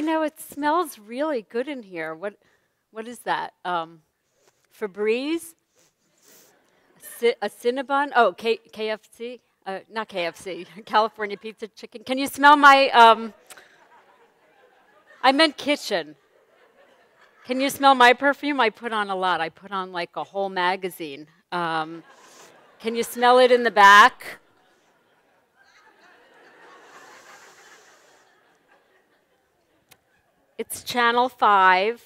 know, it smells really good in here. What is that? Febreze? A Cinnabon? Oh, KFC? Not KFC, California Pizza Chicken. Can you smell my, I meant kitchen. Can you smell my perfume? I put on a lot. I put on like a whole magazine. Can you smell it in the back? It's Channel 5.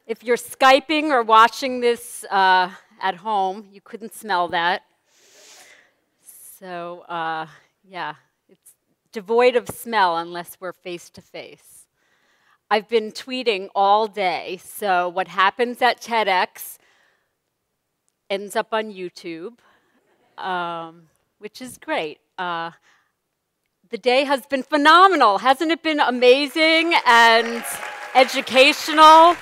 If you're Skyping or watching this at home, you couldn't smell that. So, yeah, it's devoid of smell unless we're face to face. I've been tweeting all day, so what happens at TEDx ends up on YouTube, which is great. The day has been phenomenal. Hasn't it been amazing and educational?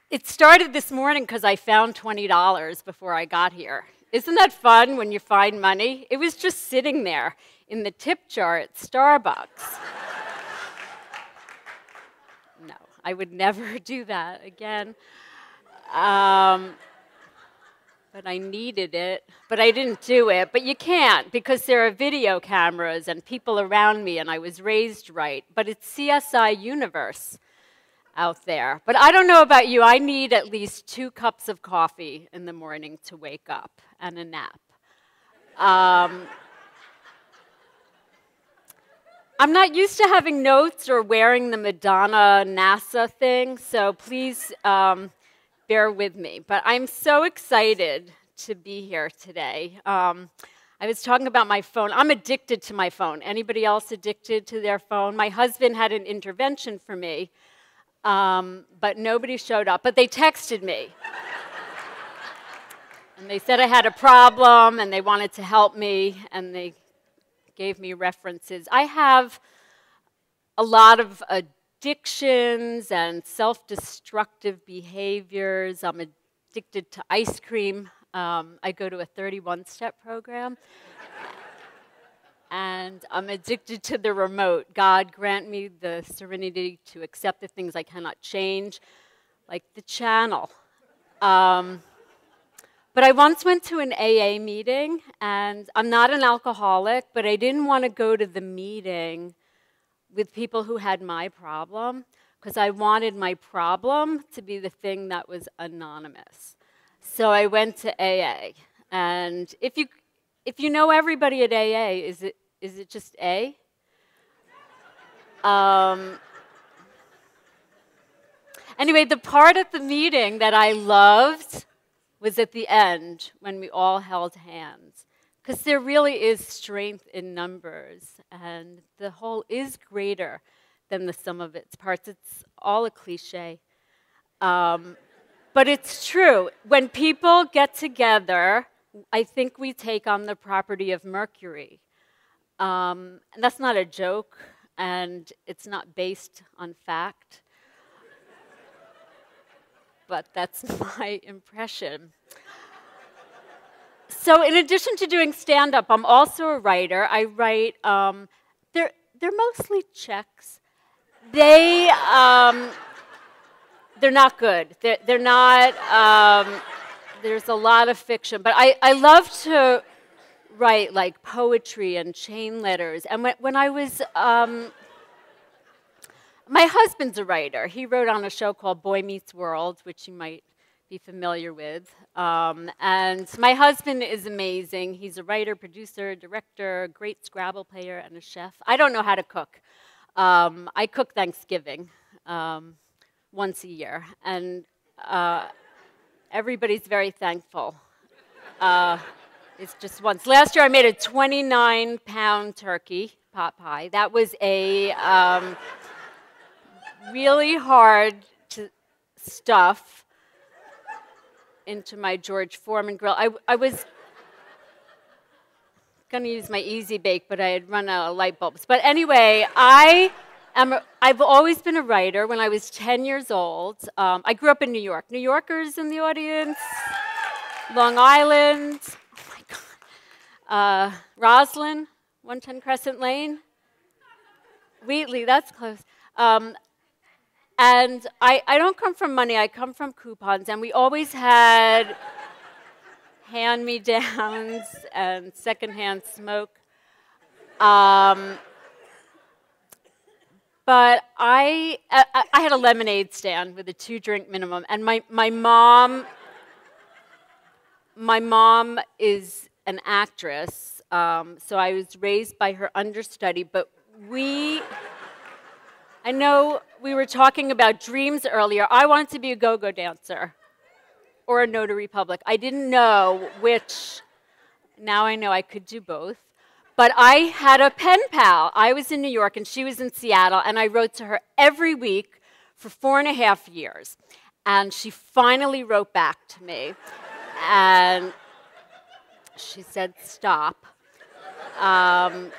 It started this morning because I found $20 before I got here. Isn't that fun when you find money? It was just sitting there in the tip jar at Starbucks. No, I would never do that again. But I needed it, but I didn't do it. But you can't, because there are video cameras and people around me, and I was raised right. But it's CSI universe out there. But I don't know about you, I need at least 2 cups of coffee in the morning to wake up, and a nap. I'm not used to having notes or wearing the Madonna NASA thing, so please bear with me. But I'm so excited to be here today. I was talking about my phone. I'm addicted to my phone. Anybody else addicted to their phone? My husband had an intervention for me, but nobody showed up. But they texted me. And they said I had a problem, and they wanted to help me, and they gave me references. I have a lot of addictions and self-destructive behaviors. I'm addicted to ice cream. I go to a 31-step program. And I'm addicted to the remote. God grant me the serenity to accept the things I cannot change, like the channel. But I once went to an AA meeting, and I'm not an alcoholic, but I didn't want to go to the meeting with people who had my problem, because I wanted my problem to be the thing that was anonymous. So I went to AA. And if you know everybody at AA, is it just A? Anyway, the part at the meeting that I loved was at the end when we all held hands. Because there really is strength in numbers, and the whole is greater than the sum of its parts. It's all a cliche. But it's true. When people get together, I think we take on the property of Mercury. And that's not a joke, and it's not based on fact. But that's my impression. So in addition to doing stand-up, I'm also a writer. I write, they're mostly checks. They're not good. They're not, there's a lot of fiction. But I love to write like poetry and chain letters. And when I was, my husband's a writer. He wrote on a show called Boy Meets World, which you might be familiar with. And my husband is amazing. He's a writer, producer, director, great Scrabble player, and a chef. I don't know how to cook. I cook Thanksgiving once a year, and everybody's very thankful. It's just once. Last year I made a 29-pound turkey pot pie. That was a really hard to stuff into my George Foreman grill. I was going to use my Easy Bake, but I had run out of light bulbs. But anyway, I've always been a writer. When I was 10 years old, I grew up in New York. New Yorkers in the audience? Long Island? Oh my Roslyn, 110 Crescent Lane. Wheatley, that's close. And I don't come from money, I come from coupons. And we always had hand-me-downs and secondhand smoke. But I had a lemonade stand with a 2-drink minimum. And my mom is an actress, so I was raised by her understudy. But I know we were talking about dreams earlier. I wanted to be a go-go dancer or a notary public. I didn't know which. Now I know I could do both. But I had a pen pal. I was in New York and she was in Seattle, and I wrote to her every week for 4.5 years. And she finally wrote back to me. And she said, stop. But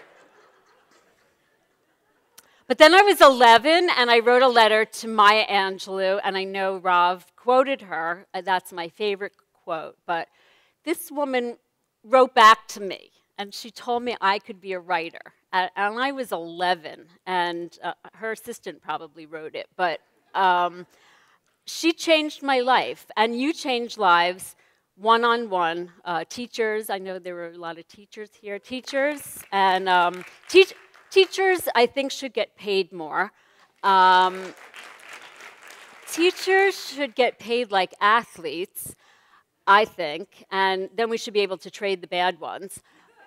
then I was 11, and I wrote a letter to Maya Angelou, and I know Rav quoted her. That's my favorite quote. But this woman wrote back to me, and she told me I could be a writer. And I was 11, and her assistant probably wrote it. But she changed my life, and you change lives one-on-one. Teachers, I know there were a lot of teachers here. Teachers, and teachers, I think, should get paid more. Teachers should get paid like athletes, I think, and then we should be able to trade the bad ones.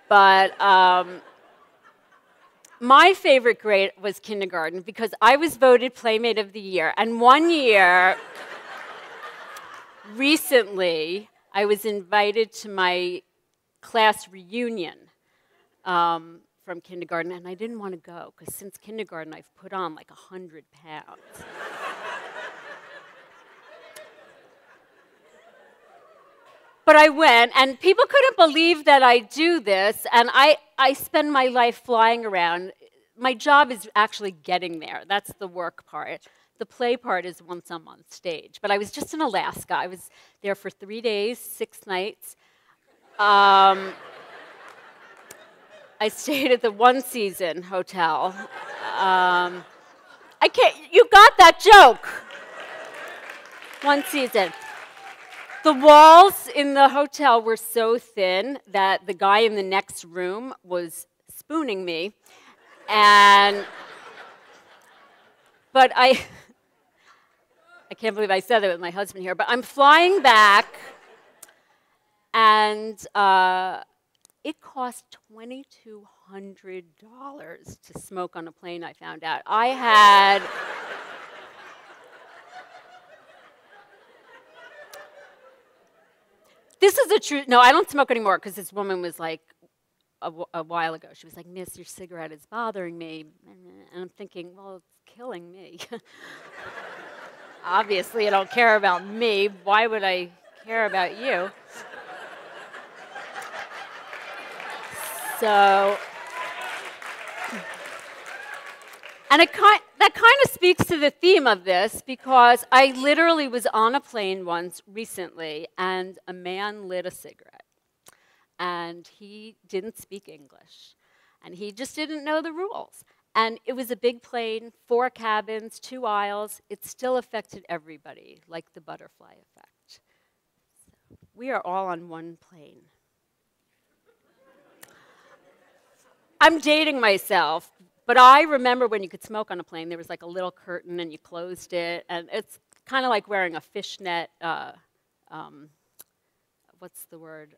But my favorite grade was kindergarten because I was voted Playmate of the Year. And one year, recently, I was invited to my class reunion from kindergarten, and I didn't want to go because since kindergarten I've put on like 100 pounds. But I went, and people couldn't believe that I do this, and I spend my life flying around. My job is actually getting there. That's the work part. The play part is once I'm on stage. But I was just in Alaska. I was there for 3 days, 6 nights. I stayed at the One Season Hotel. You got that joke. One Season. The walls in the hotel were so thin that the guy in the next room was spooning me. But I can't believe I said it with my husband here, but I'm flying back, and it cost $2,200 to smoke on a plane, I found out. I had... This is a true... No, I don't smoke anymore because this woman was like, a while ago, she was like, Miss, your cigarette is bothering me. And I'm thinking, well, it's killing me. Obviously, you don't care about me. Why would I care about you? So, and that kind of speaks to the theme of this, because I literally was on a plane once recently, and a man lit a cigarette. And he didn't speak English. And he just didn't know the rules. And it was a big plane, 4 cabins, 2 aisles. It still affected everybody, like the butterfly effect. So we are all on one plane. I'm dating myself, but I remember when you could smoke on a plane, there was like a little curtain and you closed it. And it's kind of like wearing a fishnet, what's the word?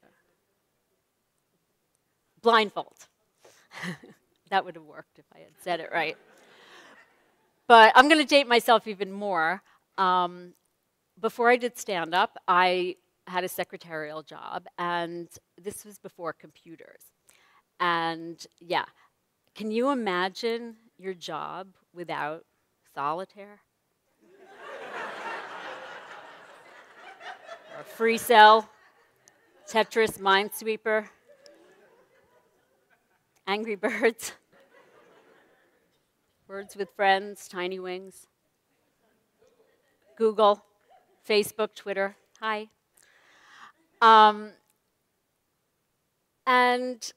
Blindfold. That would have worked if I had said it right. But I'm going to date myself even more. Before I did stand-up, I had a secretarial job, and this was before computers. And yeah, can you imagine your job without solitaire? Or Free Cell, Tetris, Minesweeper, Angry Birds, Words with Friends, Tiny Wings, Google, Facebook, Twitter, hi. And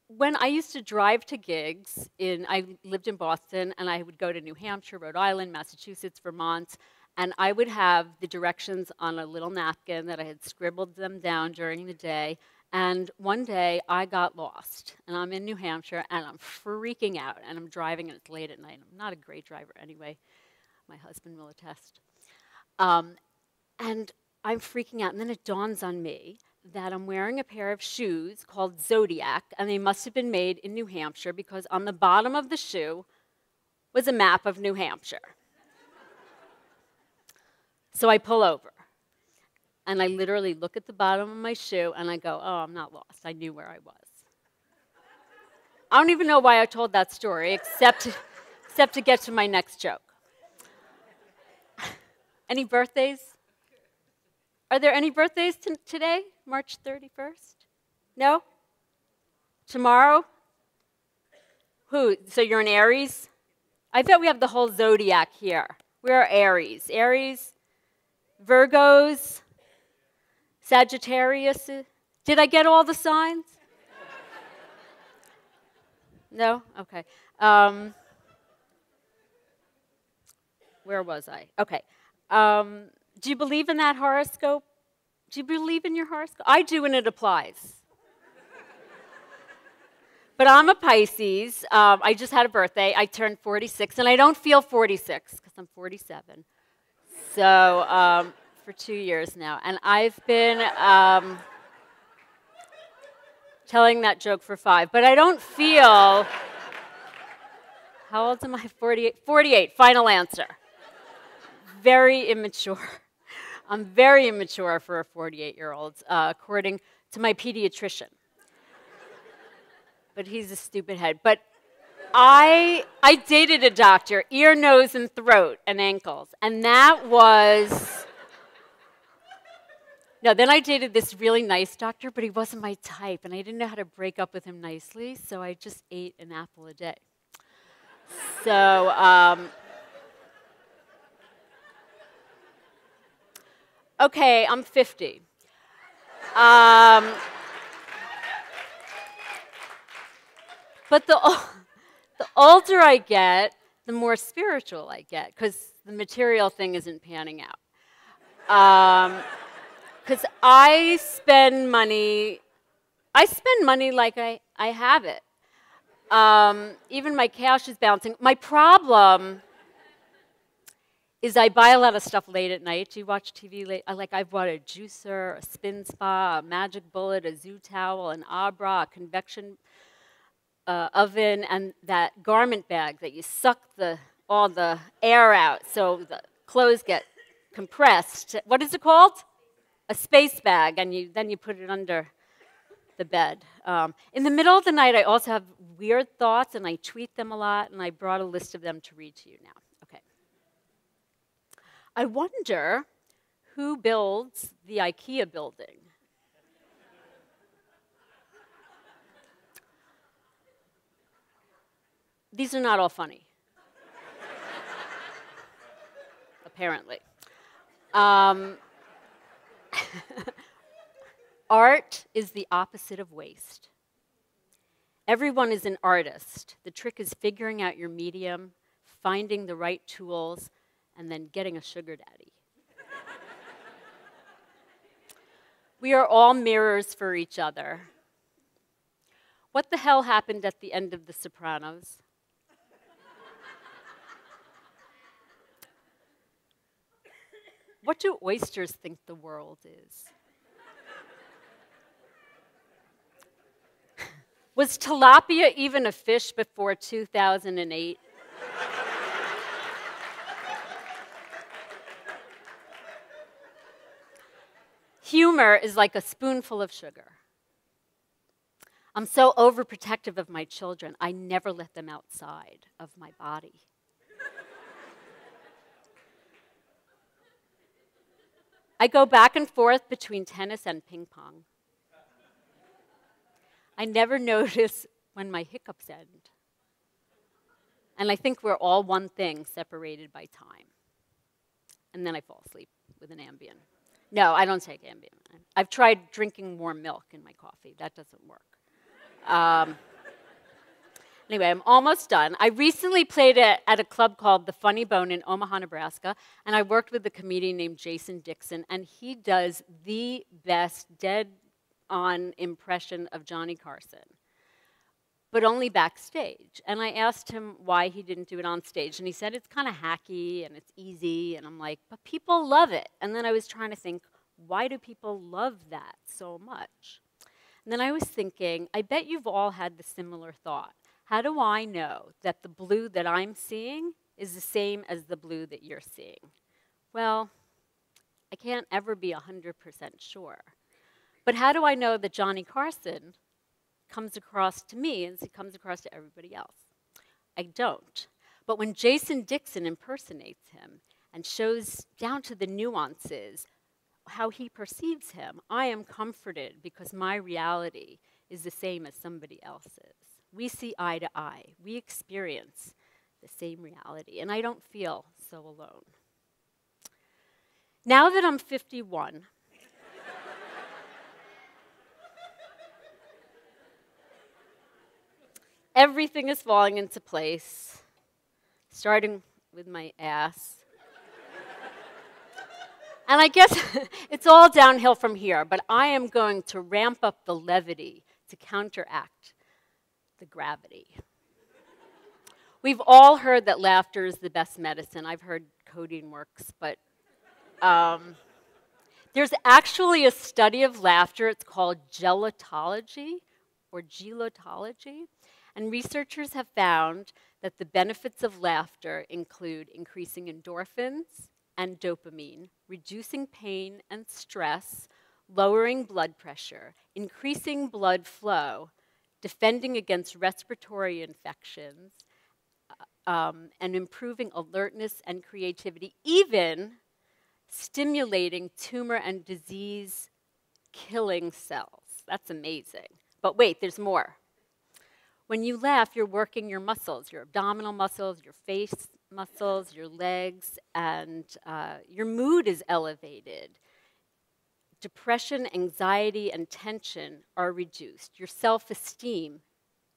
when I used to drive to gigs, I lived in Boston, and I would go to New Hampshire, Rhode Island, Massachusetts, Vermont, and I would have the directions on a little napkin that I had scribbled them down during the day. And one day, I got lost, and I'm in New Hampshire, and I'm freaking out, and I'm driving, and it's late at night. I'm not a great driver anyway. My husband will attest. And I'm freaking out, and then it dawns on me that I'm wearing a pair of shoes called Zodiac, and they must have been made in New Hampshire because on the bottom of the shoe was a map of New Hampshire. So I pull over, and I literally look at the bottom of my shoe, and I go, oh, I'm not lost. I knew where I was. I don't even know why I told that story, except to get to my next joke. Any birthdays? Are there any birthdays today, March 31st? No? Tomorrow? Who? So you're an Aries? I bet we have the whole zodiac here. We're Aries. Aries, Virgos, Sagittarius. Did I get all the signs? No? Okay. Where was I? Okay. Do you believe in that horoscope? Do you believe in your horoscope? I do, and it applies. But I'm a Pisces. I just had a birthday. I turned 46, and I don't feel 46 because I'm 47. So for 2 years now. And I've been telling that joke for 5. But I don't feel... How old am I? 48? 48, final answer. Very immature. I'm very immature for a 48-year-old, according to my pediatrician. But he's a stupid head. But I dated a doctor, ear, nose, and throat, and ankles. And that was... No, then I dated this really nice doctor, but he wasn't my type. And I didn't know how to break up with him nicely, so I just ate an apple a day. So... Okay, I'm 50. But the older I get, the more spiritual I get, because the material thing isn't panning out. Because I spend money like I have it. Even my cash is bouncing. My problem is I buy a lot of stuff late at night. Do you watch TV late? I bought a juicer, a spin spa, a magic bullet, a zoo towel, an Abra, a convection oven, and that garment bag that you suck all the air out so the clothes get compressed. What is it called? A space bag, and then you put it under the bed. In the middle of the night, I also have weird thoughts, and I tweet them a lot, and I brought a list of them to read to you now. Okay. I wonder who builds the IKEA building. These are not all funny. Apparently. Art is the opposite of waste. Everyone is an artist. The trick is figuring out your medium, finding the right tools, and then getting a sugar daddy. We are all mirrors for each other. What the hell happened at the end of The Sopranos? What do oysters think the world is? Was tilapia even a fish before 2008? Humor is like a spoonful of sugar. I'm so overprotective of my children, I never let them outside of my body. I go back and forth between tennis and ping pong. I never notice when my hiccups end. And I think we're all one thing separated by time. And then I fall asleep with an Ambien. No, I don't take Ambien. I've tried drinking warm milk in my coffee. That doesn't work. Anyway, I'm almost done. I recently played at a club called The Funny Bone in Omaha, Nebraska, and I worked with a comedian named Jason Dixon, and he does the best dead-on impression of Johnny Carson, but only backstage. And I asked him why he didn't do it on stage, and he said it's kind of hacky and it's easy, and I'm like, but people love it. And then I was trying to think, why do people love that so much? And then I was thinking, I bet you've all had the similar thought. How do I know that the blue that I'm seeing is the same as the blue that you're seeing? Well, I can't ever be 100% sure. But how do I know that Johnny Carson comes across to me as he comes across to everybody else? I don't. But when Jason Dixon impersonates him and shows down to the nuances how he perceives him, I am comforted because my reality is the same as somebody else's. We see eye to eye. We experience the same reality, and I don't feel so alone. Now that I'm 51, everything is falling into place, starting with my ass. And I guess it's all downhill from here, but I am going to ramp up the levity to counteract the gravity. We've all heard that laughter is the best medicine. I've heard codeine works, but there's actually a study of laughter. It's called gelotology or gelotology. And researchers have found that the benefits of laughter include increasing endorphins and dopamine, reducing pain and stress, lowering blood pressure, increasing blood flow, defending against respiratory infections, and improving alertness and creativity, even stimulating tumor and disease-killing cells. That's amazing. But wait, there's more. When you laugh, you're working your muscles, your abdominal muscles, your face muscles, your legs, and your mood is elevated. Depression, anxiety, and tension are reduced. Your self-esteem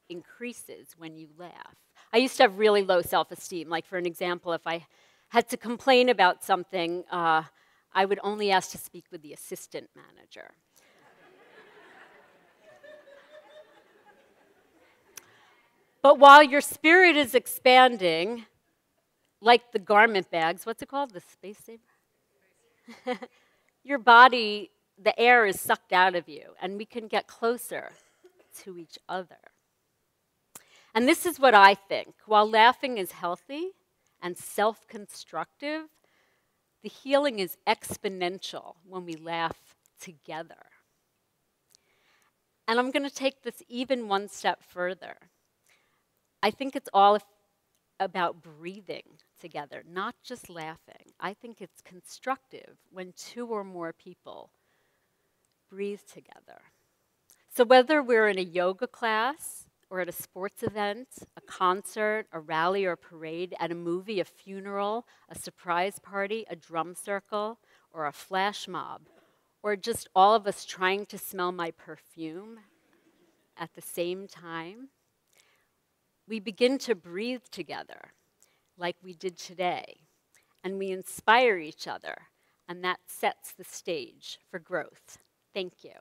increases when you laugh. I used to have really low self-esteem. Like, for an example, if I had to complain about something, I would only ask to speak with the assistant manager. But while your spirit is expanding, like the garment bags, what's it called? The space saver? Your body, the air is sucked out of you, and we can get closer to each other. And this is what I think. While laughing is healthy and self-constructive, the healing is exponential when we laugh together. And I'm going to take this even one step further. I think it's all about breathing together, not just laughing. I think it's constructive when two or more people breathe together. So whether we're in a yoga class or at a sports event, a concert, a rally or parade, at a movie, a funeral, a surprise party, a drum circle, or a flash mob, or just all of us trying to smell my perfume at the same time, we begin to breathe together like we did today, and we inspire each other, and that sets the stage for growth. Thank you.